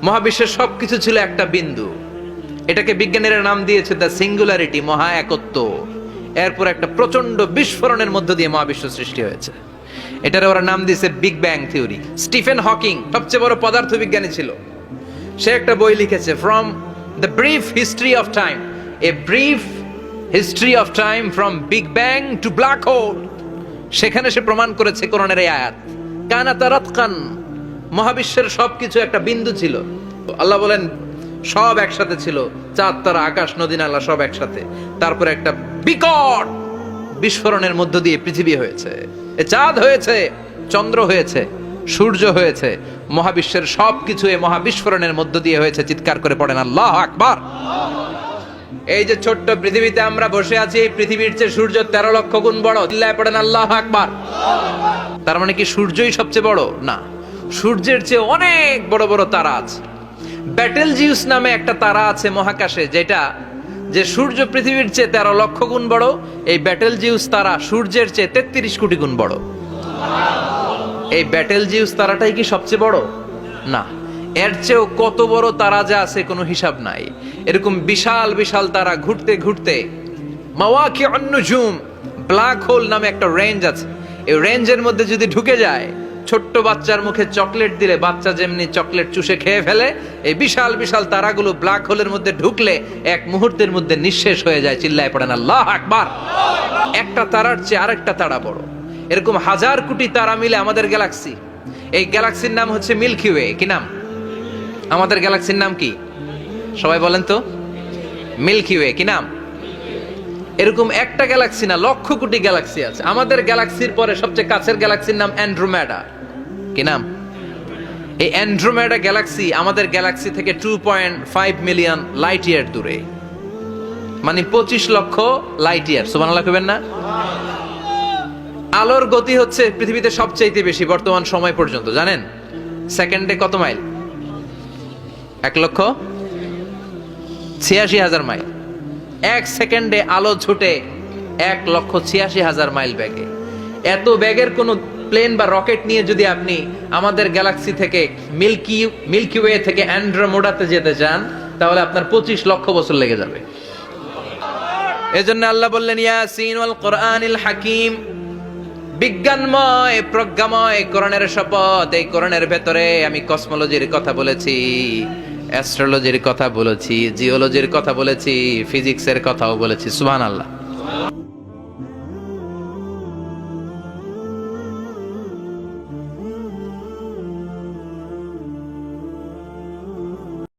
মহাবিশ্বের সবকিছু ছিল একটা বিন্দু। এটাকে বিজ্ঞানীরা নাম দিয়েছে দ্য সিঙ্গুলারিটি, মহা একত্ব। এরপর একটা প্রচন্ড বিস্ফোরণের মধ্য দিয়ে মহাবিশ্ব সৃষ্টি হয়েছে। এটার ওরা নাম দিয়েছে big bang theory. Stephen Hawking সবচেয়ে বড় পদার্থবিজ্ঞানী ছিল। সে একটা বই লিখেছে, from the brief history of time, a brief history of time from big bang two black hole. সেখানে সে প্রমাণ করেছে কোরআনের এই আয়াত, কানাতা রাতকান, মহাবিশ্বের সবকিছু একটা বিন্দু ছিল। আল্লাহ বলেন সব একসাথে ছিল, চাঁদ তারা আকাশ নদী নালা সব একসাথে। তারপরে একটা বিকট বিস্ফোরণের মধ্য দিয়ে পৃথিবী হয়েছে, এ চাঁদ হয়েছে, চন্দ্র হয়েছে, সূর্য হয়েছে, মহাবিশ্বের সবকিছু এই মহাবিস্ফোরণের মধ্য দিয়ে হয়েছে। চিৎকার করে পড়েন আল্লাহু আকবার। এই যে ছোট্ট পৃথিবীতে আমরা বসে আছি, এই পৃথিবীর চেয়ে সূর্য 13 লক্ষ গুণ বড়। চিল্লায় পড়েন আল্লাহু আকবার। তার মানে কি সূর্যই সবচেয়ে বড়? না, সূর্যের চেয়ে অনেক বড় বড় তারা আছে। ব্যাটেলজিউস নামে একটা তারা আছে মহাকাশে, যেটা যে সূর্য পৃথিবীর চেয়ে 13 লক্ষ গুণ বড়। এই ব্যাটেলজিউস তারা সূর্যের চেয়ে 33 কোটি গুণ বড়। এই ব্যাটেলজিউস তারাটাই কি সবচেয়ে বড়? না, এর চেয়েও কত বড় তারা যা আছে কোনো হিসাব নাই। এরকম বিশাল বিশাল তারা ঘুরতে ঘুরতে মাওয়াকিউন নুজুম, ব্ল্যাক হোল নামে একটা রেঞ্জ আছে। এই রেঞ্জের মধ্যে যদি ঢুকে যায়, ছোট্ট বাচ্চার মুখে চকলেট দিলে বাচ্চা যেমনি চকলেট চুষে খেয়ে ফেলে, এই বিশাল বিশাল তারাগুলো ব্ল্যাক হোলের মধ্যে ঢুকলে এক মুহূর্তের মধ্যে নিঃশেষ হয়ে যায়। চিল্লায় পড়েন আল্লাহু আকবার। একটা তারার চেয়ে আরেকটা তারা বড়। এরকম হাজার কোটি তারা মিলে আমাদের গ্যালাক্সি। এই গ্যালাক্সির নাম হচ্ছে মিল্কি ওয়ে। কি নাম? আমাদের গ্যালাক্সির নাম কি? সবাই বলেন তো। Milky Way. কি নাম? এরকম একটা গ্যালাক্সি না, লক্ষ কোটি গ্যালাক্সি আছে। আমাদের গ্যালাক্সির পরে সবচেয়ে কাছের গ্যালাক্সির নাম অ্যান্ড্রোমেডা। কি নাম? এই অ্যান্ড্রোমেডা গ্যালাক্সি আমাদের গ্যালাক্সি থেকে 2.5 মিলিয়ন লাইট ইয়ার দূরে, মানে 25 লক্ষ লাইট ইয়ার। সুবহানাল্লাহ কইবেন না? আলোর গতি হচ্ছে পৃথিবীতে সবচাইতে বেশি বর্তমান সময় পর্যন্ত, জানেন? সেকেন্ডে কত মাইল? 1,86,000 মাইল। এক সেকেন্ডে আলো ছুটে 1,86,000 মাইল বেগে। এত বেগের কোন প্লেন বা রকেট নিয়ে যদি আপনি আমাদের গ্যালাক্সি থেকে মিল্কি ওয়ে থেকে অ্যান্ড্রোমেডাতে যেতে চান, তাহলে আপনার 25 লক্ষ বছর লেগে যাবে। এজন্য আল্লাহ বললেন ইয়াসিন ওয়াল কোরআনিল হাকিম, বিজ্ঞানময় প্রজ্ঞাময় কোরআনের শপথ। এই কোরআনের ভেতরে আমি কসমোলজির কথা বলেছি, অ্যাস্ট্রোলজির কথা বলেছি, জিওলজির কথা বলেছি, ফিজিক্সের কথাও বলেছি। সুবহানাল্লাহ।